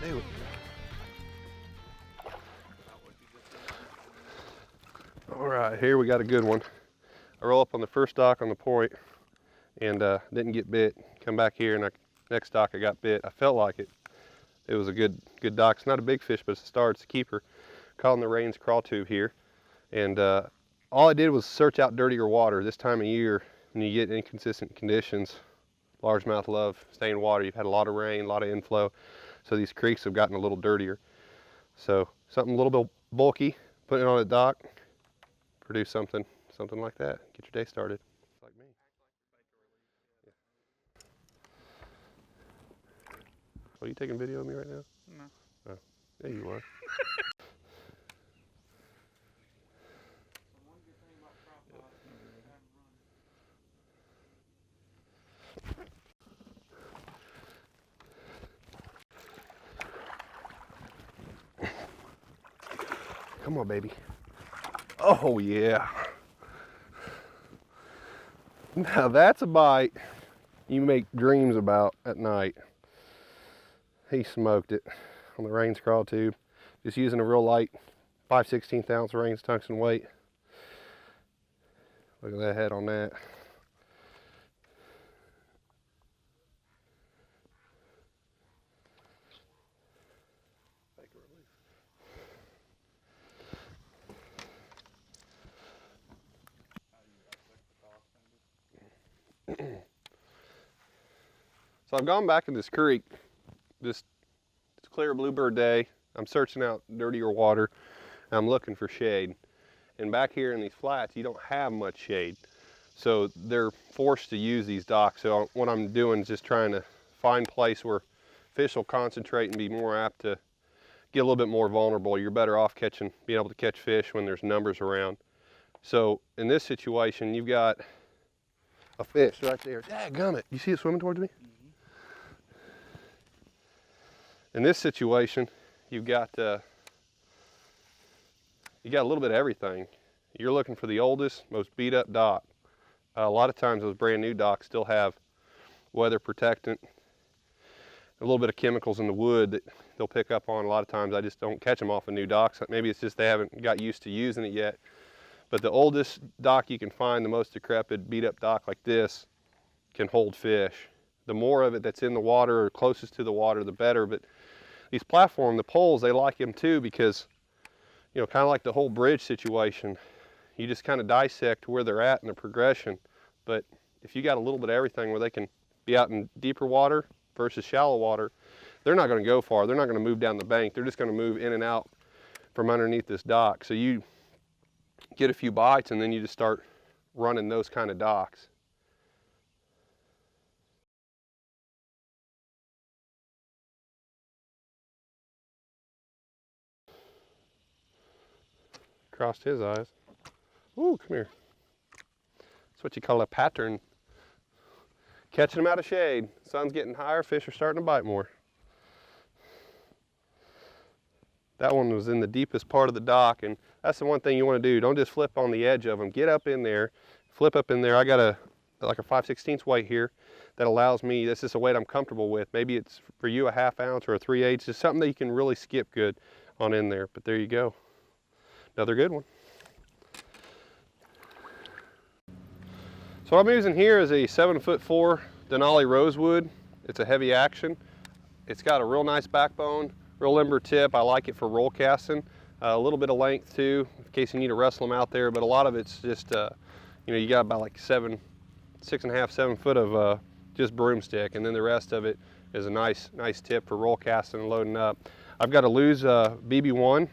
do it. All right, here we got a good one. I roll up on the first dock on the point and didn't get bit. Come back here and next dock I got bit. I felt like it. It was a good dock. It's not a big fish, but it's a star. It's a keeper. Caught in the Rains crawl tube here. And all I did was search out dirtier water. This time of year, when you get inconsistent conditions, largemouth love stained water. You've had a lot of rain, a lot of inflow. So these creeks have gotten a little dirtier. So something a little bit bulky, put it on a dock, produce something like that. Get your day started. Like me. Yeah. Are you taking video of me right now? No. Oh, yeah, you are. Come on, baby. Oh, yeah. Now that's a bite you make dreams about at night. He smoked it on the Rains crawl tube. Just using a real light 5/16 ounce Rains tungsten weight. Look at that head on that. So I've gone back in this creek, it's clear bluebird day. I'm searching out dirtier water. And I'm looking for shade. And back here in these flats, you don't have much shade. So they're forced to use these docks. So what I'm doing is just trying to find a place where fish will concentrate and be more apt to get a little bit more vulnerable. You're better off being able to catch fish when there's numbers around. So in this situation, you've got a fish right there. Dadgummit, you see it swimming towards me? In this situation, you've got a little bit of everything. You're looking for the oldest, most beat up dock. A lot of times those brand new docks still have weather protectant, a little bit of chemicals in the wood that they'll pick up on. A lot of times I just don't catch them off of new docks. Maybe it's just they haven't got used to using it yet. But the oldest dock you can find, the most decrepit, beat up dock like this, can hold fish. The more of it that's in the water or closest to the water, the better. But these platform, the poles, they like them too because, you know, kind of like the whole bridge situation, you just kind of dissect where they're at in the progression. But if you got a little bit of everything where they can be out in deeper water versus shallow water, they're not going to go far. They're not going to move down the bank. They're just going to move in and out from underneath this dock. So you get a few bites and then you just start running those kind of docks. Crossed his eyes. Ooh, come here. That's what you call a pattern. Catching them out of shade. Sun's getting higher, fish are starting to bite more. That one was in the deepest part of the dock, and that's the one thing you want to do. Don't just flip on the edge of them. Get up in there, flip up in there. I got like a 5/16 weight here that allows me, this is a weight I'm comfortable with. Maybe it's for you a 1/2 ounce or a 3/8. Just something that you can really skip good on in there, but there you go. Another good one. So what I'm using here is a 7'4" Denali rosewood. It's a heavy action. It's got a real nice backbone, real limber tip. I like it for roll casting. A little bit of length too, in case you need to wrestle them out there, but a lot of it's just, you know, you got about like 6.5, 7 foot of just broomstick, and then the rest of it is a nice tip for roll casting and loading up. I've got a Lew's BB1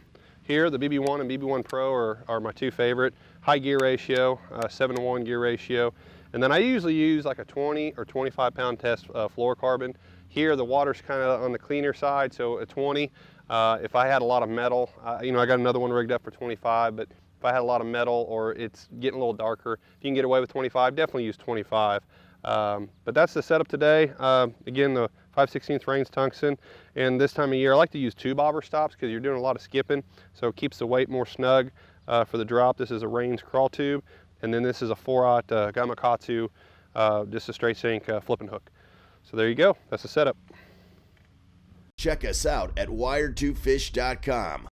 here. The BB1 and BB1 Pro are my two favorite. High gear ratio, 7-to-1 gear ratio. And then I usually use like a 20 or 25 pound test fluorocarbon. Here the water's kind of on the cleaner side, so a 20. If I had a lot of metal, you know, I got another one rigged up for 25, but if I had a lot of metal or it's getting a little darker, if you can get away with 25, definitely use 25. But that's the setup today. Again, the 5/16 Rains tungsten, and this time of year I like to use 2 bobber stops because you're doing a lot of skipping, so it keeps the weight more snug for the drop. This is a Rains crawl tube, and then this is a 4/0 Gamakatsu, just a straight sink flipping hook. So there you go, that's the setup. Check us out at wired2fish.com.